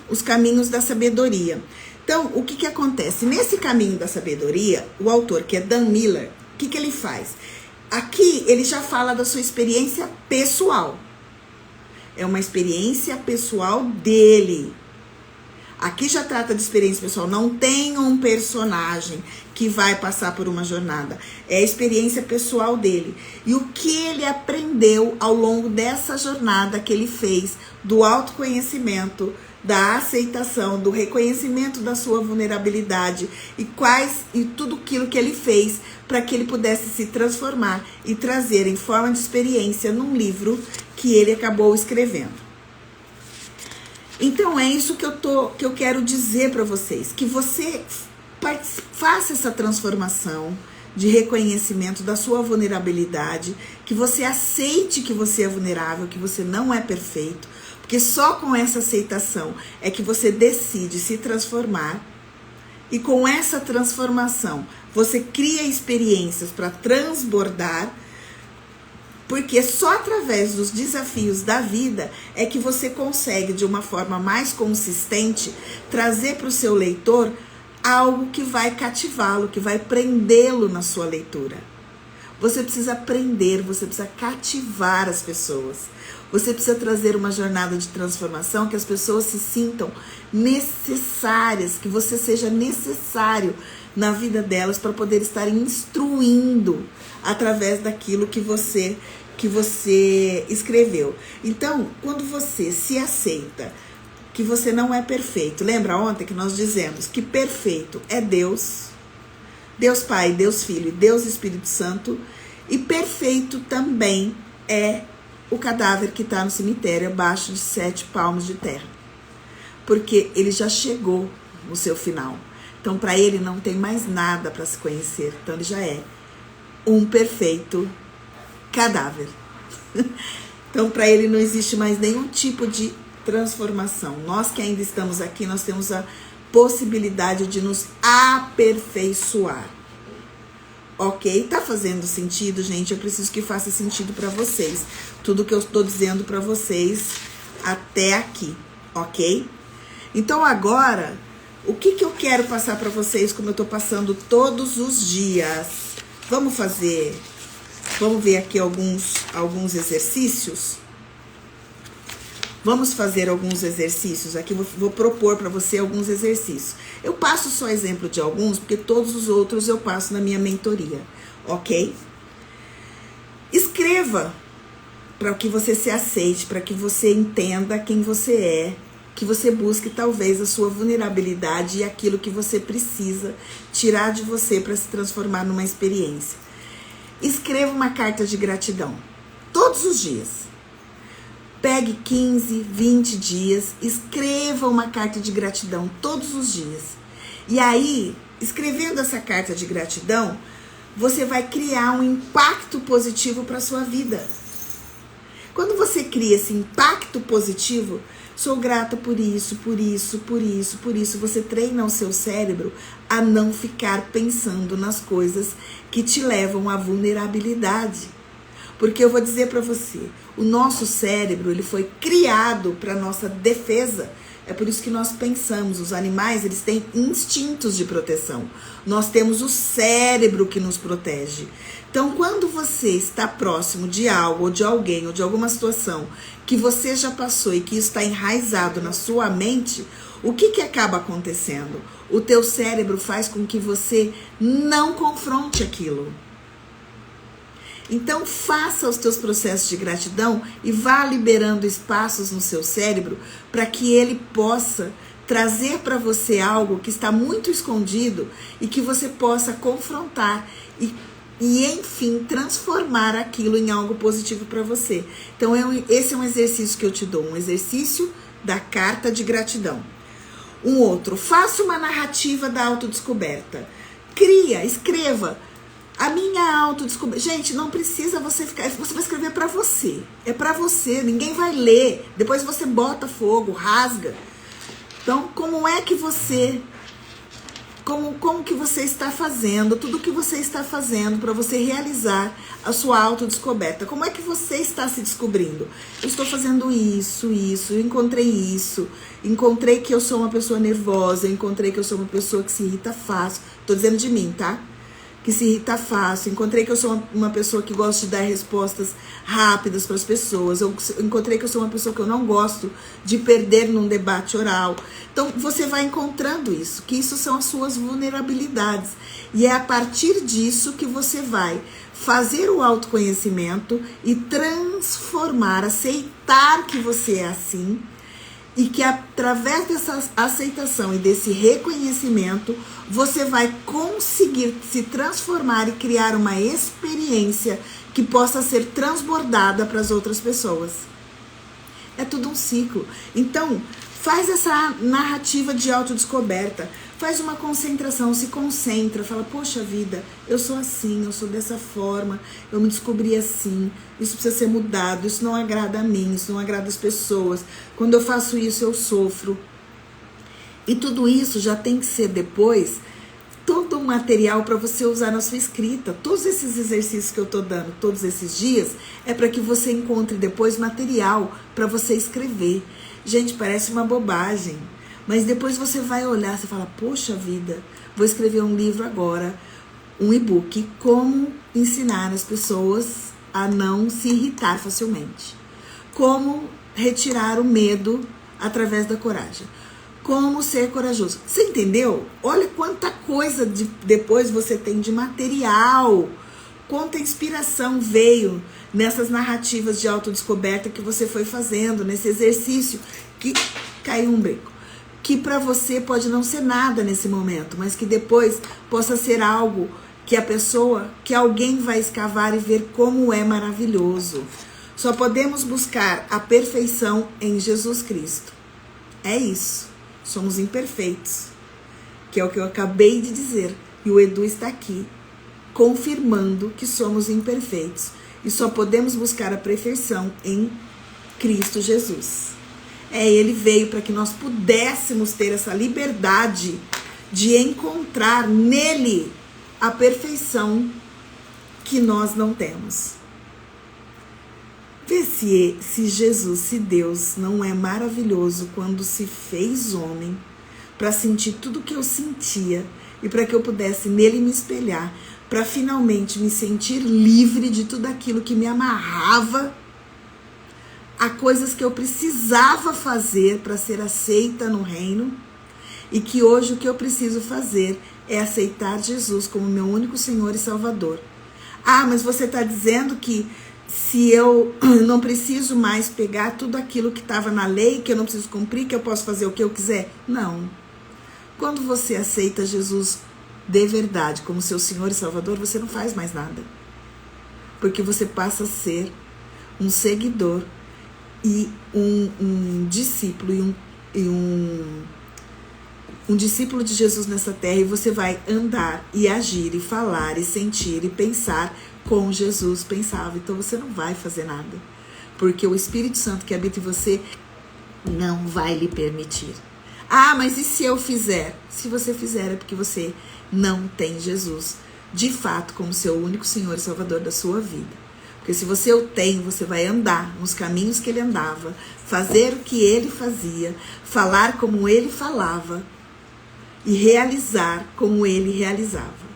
Os Caminhos da Sabedoria. Então, o que acontece? Nesse Caminho da Sabedoria, o autor, que é Dan Miller, o que ele faz? Aqui, ele já fala da sua experiência pessoal. É uma experiência pessoal dele. Aqui já trata de experiência pessoal. Não tem um personagem que vai passar por uma jornada. É a experiência pessoal dele. E o que ele aprendeu ao longo dessa jornada que ele fez, do autoconhecimento, da aceitação, do reconhecimento da sua vulnerabilidade e tudo aquilo que ele fez para que ele pudesse se transformar e trazer em forma de experiência num livro que ele acabou escrevendo. Então é isso que eu quero dizer para vocês, que você faça essa transformação de reconhecimento da sua vulnerabilidade, que você aceite que você é vulnerável, que você não é perfeito, porque só com essa aceitação é que você decide se transformar, e com essa transformação você cria experiências para transbordar, porque só através dos desafios da vida é que você consegue, de uma forma mais consistente, trazer para o seu leitor algo que vai cativá-lo, que vai prendê-lo na sua leitura. Você precisa prender, você precisa cativar as pessoas. Você precisa trazer uma jornada de transformação que as pessoas se sintam necessárias, que você seja necessário na vida delas para poder estar instruindo através daquilo que você escreveu. Então, quando você se aceita que você não é perfeito, lembra ontem que nós dizemos que perfeito é Deus, Deus Pai, Deus Filho e Deus Espírito Santo, e perfeito também é o cadáver que está no cemitério abaixo de 7 palmos de terra, porque ele já chegou no seu final. Então, para ele não tem mais nada para se conhecer. Então, ele já é um perfeito cadáver. Então, para ele não existe mais nenhum tipo de transformação. Nós que ainda estamos aqui, nós temos a possibilidade de nos aperfeiçoar. Ok? Tá fazendo sentido, gente? Eu preciso que faça sentido para vocês. Tudo que eu estou dizendo para vocês até aqui, ok? Então, agora, o que eu quero passar para vocês, como eu tô passando todos os dias? Vamos ver aqui alguns exercícios. Vamos fazer alguns exercícios aqui. Vou propor para você alguns exercícios. Eu passo só exemplo de alguns, porque todos os outros eu passo na minha mentoria, ok? Escreva para que você se aceite, para que você entenda quem você é, que você busque talvez a sua vulnerabilidade e aquilo que você precisa tirar de você para se transformar numa experiência. Escreva uma carta de gratidão, todos os dias. Pegue 15, 20 dias, escreva uma carta de gratidão todos os dias. E aí, escrevendo essa carta de gratidão, você vai criar um impacto positivo para a sua vida. Quando você cria esse impacto positivo, sou grata por isso, por isso, por isso, por isso, você treina o seu cérebro a não ficar pensando nas coisas que te levam à vulnerabilidade. Porque eu vou dizer para você, o nosso cérebro, ele foi criado para nossa defesa, É por isso que nós pensamos, os animais, eles têm instintos de proteção. Nós temos o cérebro que nos protege. Então, quando você está próximo de algo, ou de alguém, ou de alguma situação que você já passou e que isso está enraizado na sua mente, o que acaba acontecendo? O teu cérebro faz com que você não confronte aquilo. Então, faça os teus processos de gratidão e vá liberando espaços no seu cérebro para que ele possa trazer para você algo que está muito escondido e que você possa confrontar e enfim, transformar aquilo em algo positivo para você. Então, esse é um exercício que eu te dou, um exercício da carta de gratidão. Um outro, faça uma narrativa da autodescoberta. Escreva. A minha autodescoberta. Gente, não precisa você ficar. Você vai escrever pra você. É pra você. Ninguém vai ler. Depois você bota fogo, rasga. Então, como é que você. Como que você está fazendo? Tudo que você está fazendo para você realizar a sua autodescoberta. Como é que você está se descobrindo? Eu estou fazendo isso. Eu encontrei isso. Encontrei que eu sou uma pessoa nervosa. Encontrei que eu sou uma pessoa que se irrita fácil. Tô dizendo de mim, tá? Que se irrita fácil, encontrei que eu sou uma pessoa que gosta de dar respostas rápidas para as pessoas, eu encontrei que eu sou uma pessoa que eu não gosto de perder num debate oral. Então, você vai encontrando isso, que isso são as suas vulnerabilidades. E é a partir disso que você vai fazer o autoconhecimento e transformar, aceitar que você é assim, e que através dessa aceitação e desse reconhecimento, você vai conseguir se transformar e criar uma experiência que possa ser transbordada para as outras pessoas. É tudo um ciclo. Então, faz essa narrativa de autodescoberta, faz uma concentração, se concentra, fala, poxa vida, eu sou assim, eu sou dessa forma, eu me descobri assim, isso precisa ser mudado, isso não agrada a mim, isso não agrada as pessoas, quando eu faço isso eu sofro. E tudo isso já tem que ser depois todo o material para você usar na sua escrita. Todos esses exercícios que eu tô dando todos esses dias é para que você encontre depois material para você escrever. Gente, parece uma bobagem, mas depois você vai olhar, você fala, poxa vida, vou escrever um livro agora, um e-book, como ensinar as pessoas a não se irritar facilmente. Como retirar o medo através da coragem. Como ser corajoso. Você entendeu? Olha quanta coisa depois você tem de material. Quanta inspiração veio nessas narrativas de autodescoberta que você foi fazendo, nesse exercício que caiu um brinco. Que para você pode não ser nada nesse momento, mas que depois possa ser algo que alguém vai escavar e ver como é maravilhoso. Só podemos buscar a perfeição em Jesus Cristo. É isso. Somos imperfeitos, que é o que eu acabei de dizer. E o Edu está aqui, confirmando que somos imperfeitos. E só podemos buscar a perfeição em Cristo Jesus. Ele veio para que nós pudéssemos ter essa liberdade de encontrar nele a perfeição que nós não temos. Vê se Jesus, se Deus não é maravilhoso quando se fez homem para sentir tudo o que eu sentia e para que eu pudesse nele me espelhar, para finalmente me sentir livre de tudo aquilo que me amarrava a coisas que eu precisava fazer para ser aceita no reino, e que hoje o que eu preciso fazer é aceitar Jesus como meu único Senhor e Salvador. Ah, mas você está dizendo que se eu não preciso mais pegar tudo aquilo que estava na lei, que eu não preciso cumprir, que eu posso fazer o que eu quiser? Não. Quando você aceita Jesus de verdade como seu Senhor e Salvador, você não faz mais nada. Porque você passa a ser um seguidor e um discípulo um discípulo de Jesus nessa terra, e você vai andar e agir e falar e sentir e pensar como Jesus pensava. Então você não vai fazer nada, porque o Espírito Santo que habita em você não vai lhe permitir. Ah, mas e se eu fizer? Se você fizer é porque você não tem Jesus de fato como seu único Senhor e Salvador da sua vida. Porque se você o tem, você vai andar nos caminhos que ele andava, fazer o que ele fazia, falar como ele falava e realizar como ele realizava.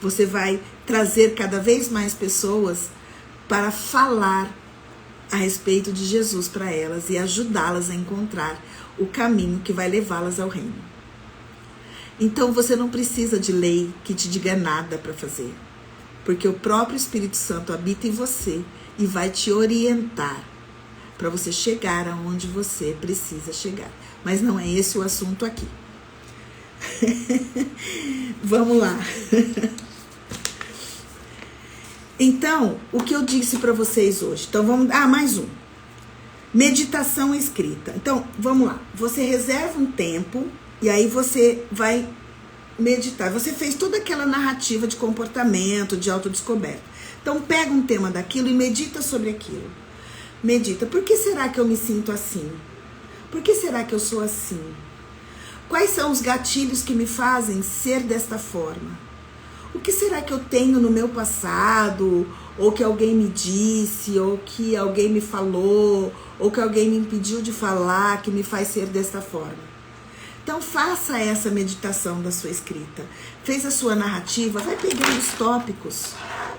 Você vai trazer cada vez mais pessoas para falar a respeito de Jesus para elas e ajudá-las a encontrar o caminho que vai levá-las ao reino. Então você não precisa de lei que te diga nada para fazer, porque o próprio Espírito Santo habita em você e vai te orientar para você chegar aonde você precisa chegar. Mas não é esse o assunto aqui. Vamos lá. Então, o que eu disse para vocês hoje? Então, vamos... mais um. Meditação escrita. Então, vamos lá. Você reserva um tempo e aí você vai meditar. Você fez toda aquela narrativa de comportamento, de autodescoberta. Então, pega um tema daquilo e medita sobre aquilo. Medita. Por que será que eu me sinto assim? Por que será que eu sou assim? Quais são os gatilhos que me fazem ser desta forma? O que será que eu tenho no meu passado, ou que alguém me disse, ou que alguém me falou, ou que alguém me impediu de falar, que me faz ser desta forma? Então faça essa meditação da sua escrita. Fez a sua narrativa, vai pegando os tópicos.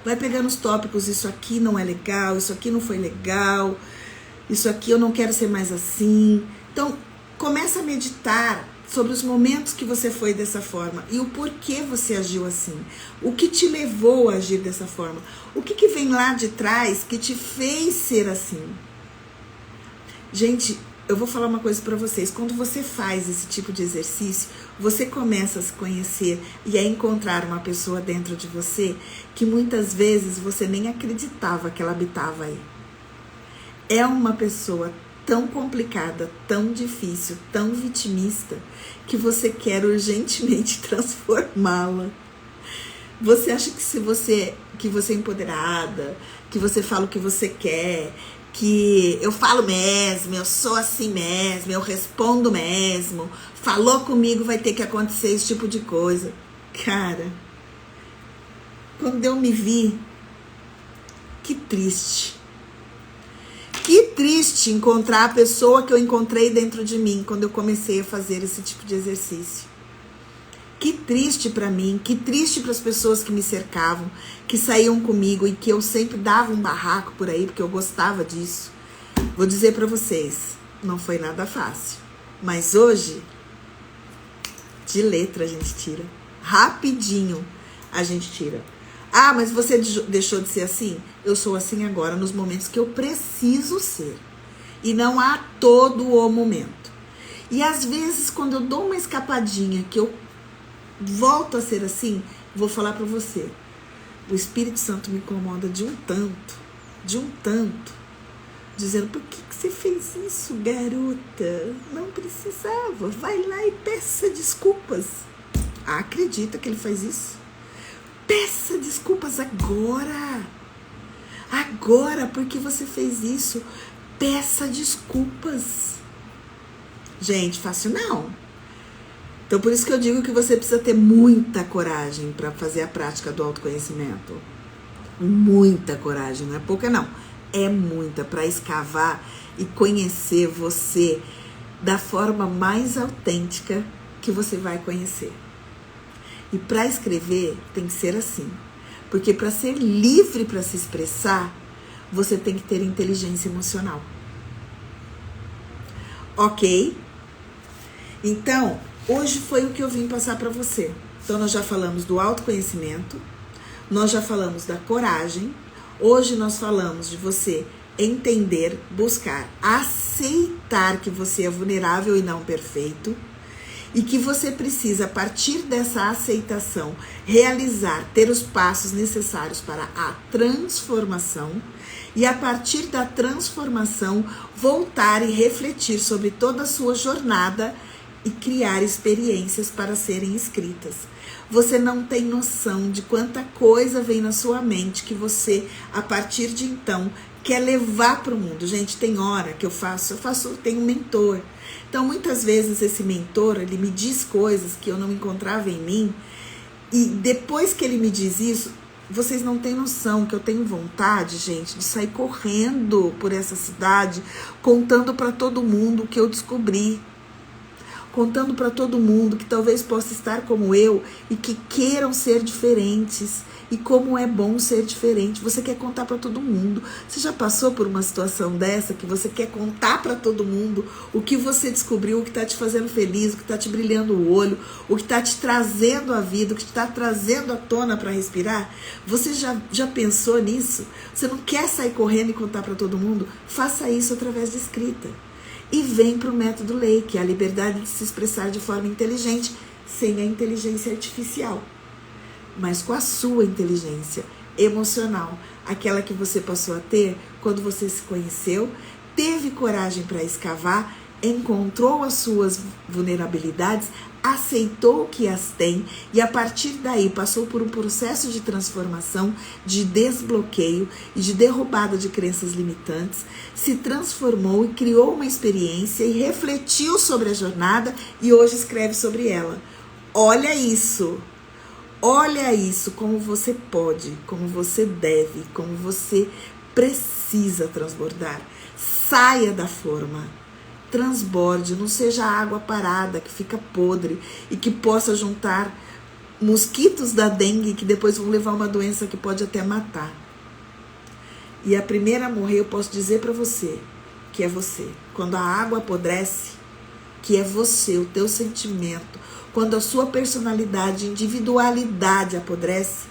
Vai pegando os tópicos, isso aqui não é legal, isso aqui não foi legal, isso aqui eu não quero ser mais assim. Então começa a meditar sobre os momentos que você foi dessa forma e o porquê você agiu assim. O que te levou a agir dessa forma? O que vem lá de trás que te fez ser assim? Gente, eu vou falar uma coisa para vocês. Quando você faz esse tipo de exercício, você começa a se conhecer e a encontrar uma pessoa dentro de você que muitas vezes você nem acreditava que ela habitava aí. É uma pessoa tão complicada, tão difícil, tão vitimista, que você quer urgentemente transformá-la. Você acha que você é empoderada, que você fala o que você quer, que eu falo mesmo, eu sou assim mesmo, eu respondo mesmo, falou comigo, vai ter que acontecer esse tipo de coisa. Cara, quando eu me vi, que triste. Que triste encontrar a pessoa que eu encontrei dentro de mim quando eu comecei a fazer esse tipo de exercício. Que triste para mim, que triste para as pessoas que me cercavam, que saíam comigo e que eu sempre dava um barraco por aí, porque eu gostava disso. Vou dizer para vocês, não foi nada fácil. Mas hoje, de letra a gente tira. Rapidinho a gente tira. Ah, mas você deixou de ser assim? Eu sou assim agora nos momentos que eu preciso ser. E não a todo o momento. E às vezes, quando eu dou uma escapadinha, que eu volto a ser assim, vou falar pra você. O Espírito Santo me incomoda de um tanto, dizendo, por que você fez isso, garota? Não precisava. Vai lá e peça desculpas. Ah, acredita que ele faz isso? Peça desculpas agora. Agora, porque você fez isso. Peça desculpas. Gente, fácil não. Então, por isso que eu digo que você precisa ter muita coragem para fazer a prática do autoconhecimento. Muita coragem, não é pouca não. É muita, para escavar e conhecer você da forma mais autêntica que você vai conhecer. E para escrever tem que ser assim. Porque para ser livre para se expressar, você tem que ter inteligência emocional. Ok? Então, hoje foi o que eu vim passar para você. Então, nós já falamos do autoconhecimento, nós já falamos da coragem, hoje nós falamos de você entender, buscar, aceitar que você é vulnerável e não perfeito, e que você precisa, a partir dessa aceitação, realizar, ter os passos necessários para a transformação, e a partir da transformação, voltar e refletir sobre toda a sua jornada e criar experiências para serem escritas. Você não tem noção de quanta coisa vem na sua mente que você, a partir de então, quer levar para o mundo. Gente, tem hora que eu tenho um mentor. Então, muitas vezes esse mentor, ele me diz coisas que eu não encontrava em mim, e depois que ele me diz isso, Vocês não têm noção que eu tenho vontade, gente, de sair correndo por essa cidade, contando para todo mundo o que eu descobri. Contando para todo mundo que talvez possa estar como eu e que queiram ser diferentes. E como é bom ser diferente. Você quer contar para todo mundo. Você já passou por uma situação dessa que você quer contar para todo mundo o que você descobriu, o que está te fazendo feliz, o que está te brilhando o olho, o que está te trazendo a vida, o que está trazendo à tona para respirar? Você já pensou nisso? Você não quer sair correndo e contar para todo mundo? Faça isso através de escrita. E vem para o método Lei, que é a liberdade de se expressar de forma inteligente, sem a inteligência artificial, mas com a sua inteligência emocional, aquela que você passou a ter quando você se conheceu, teve coragem para escavar, encontrou as suas vulnerabilidades, aceitou que as tem e a partir daí passou por um processo de transformação, de desbloqueio e de derrubada de crenças limitantes, se transformou e criou uma experiência e refletiu sobre a jornada e hoje escreve sobre ela. Olha isso! Olha isso, como você pode, como você deve, como você precisa transbordar. Saia da forma, transborde, não seja água parada que fica podre e que possa juntar mosquitos da dengue que depois vão levar uma doença que pode até matar. E a primeira a morrer, eu posso dizer para você, que é você. Quando a água apodrece, que é você, o teu sentimento, quando a sua personalidade, individualidade apodrece,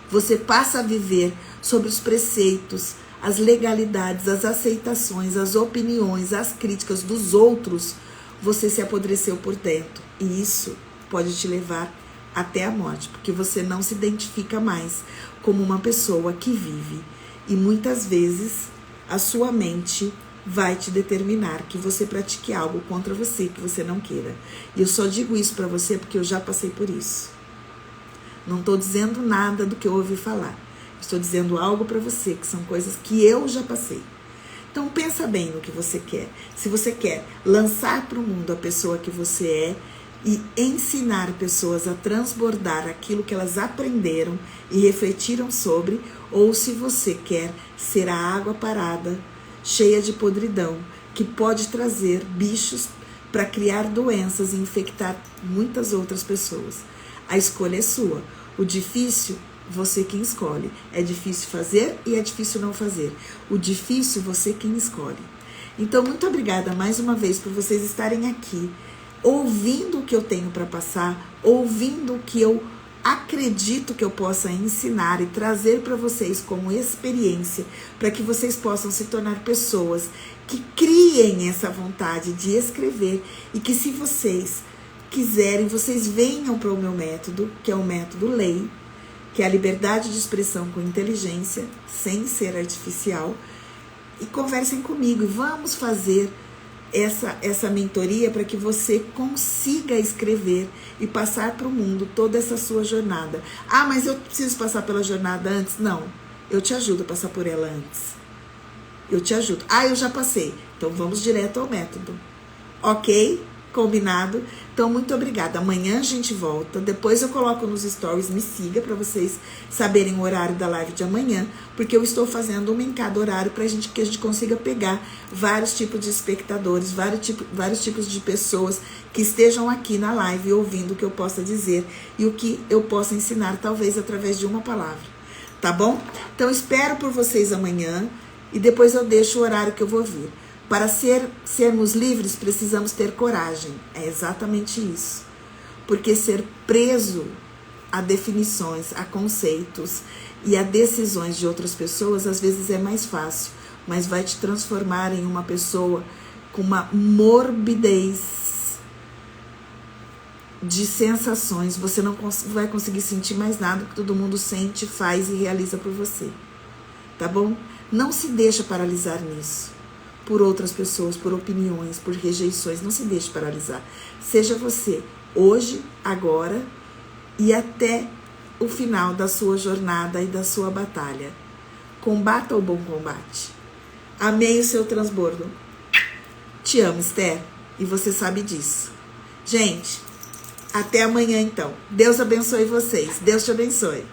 você passa a viver sobre os preceitos, as legalidades, as aceitações, as opiniões, as críticas dos outros, você se apodreceu por dentro. E isso pode te levar até a morte, porque você não se identifica mais como uma pessoa que vive. E muitas vezes a sua mente vai te determinar que você pratique algo contra você, que você não queira. E eu só digo isso para você porque eu já passei por isso. Não estou dizendo nada do que eu ouvi falar. Estou dizendo algo para você, que são coisas que eu já passei. Então pensa bem no que você quer. Se você quer lançar para o mundo a pessoa que você é e ensinar pessoas a transbordar aquilo que elas aprenderam e refletiram sobre, ou se você quer ser a água parada, cheia de podridão, que pode trazer bichos para criar doenças e infectar muitas outras pessoas. A escolha é sua. O difícil, você quem escolhe. É difícil fazer e é difícil não fazer. O difícil, você quem escolhe. Então, muito obrigada mais uma vez por vocês estarem aqui, ouvindo o que eu tenho para passar, ouvindo o que eu acredito que eu possa ensinar e trazer para vocês como experiência, para que vocês possam se tornar pessoas que criem essa vontade de escrever e que, se vocês quiserem, vocês venham para o meu método, que é o método Lei, que é a liberdade de expressão com inteligência, sem ser artificial, e conversem comigo e vamos fazer essa mentoria para que você consiga escrever e passar para o mundo toda essa sua jornada. Ah, mas eu preciso passar pela jornada antes? Não, eu te ajudo a passar por ela antes. Eu te ajudo. Ah, eu já passei. Então vamos direto ao método. Ok? Combinado? Então, muito obrigada. Amanhã a gente volta. Depois eu coloco nos stories, me siga para vocês saberem o horário da live de amanhã, porque eu estou fazendo uma em cada horário para que a gente consiga pegar vários tipos de espectadores, vários tipos de pessoas que estejam aqui na live ouvindo o que eu possa dizer e o que eu possa ensinar, talvez através de uma palavra. Tá bom? Então, espero por vocês amanhã e depois eu deixo o horário que eu vou vir. Para sermos livres, precisamos ter coragem. É exatamente isso. Porque ser preso a definições, a conceitos e a decisões de outras pessoas, às vezes é mais fácil, mas vai te transformar em uma pessoa com uma morbidez de sensações. Você não vai conseguir sentir mais nada que todo mundo sente, faz e realiza por você. Tá bom? Não se deixa paralisar nisso. Por outras pessoas, por opiniões, por rejeições. Não se deixe paralisar. Seja você, hoje, agora e até o final da sua jornada e da sua batalha. Combata o bom combate. Amei o seu transbordo. Te amo, Esther, e você sabe disso. Gente, até amanhã então. Deus abençoe vocês. Deus te abençoe.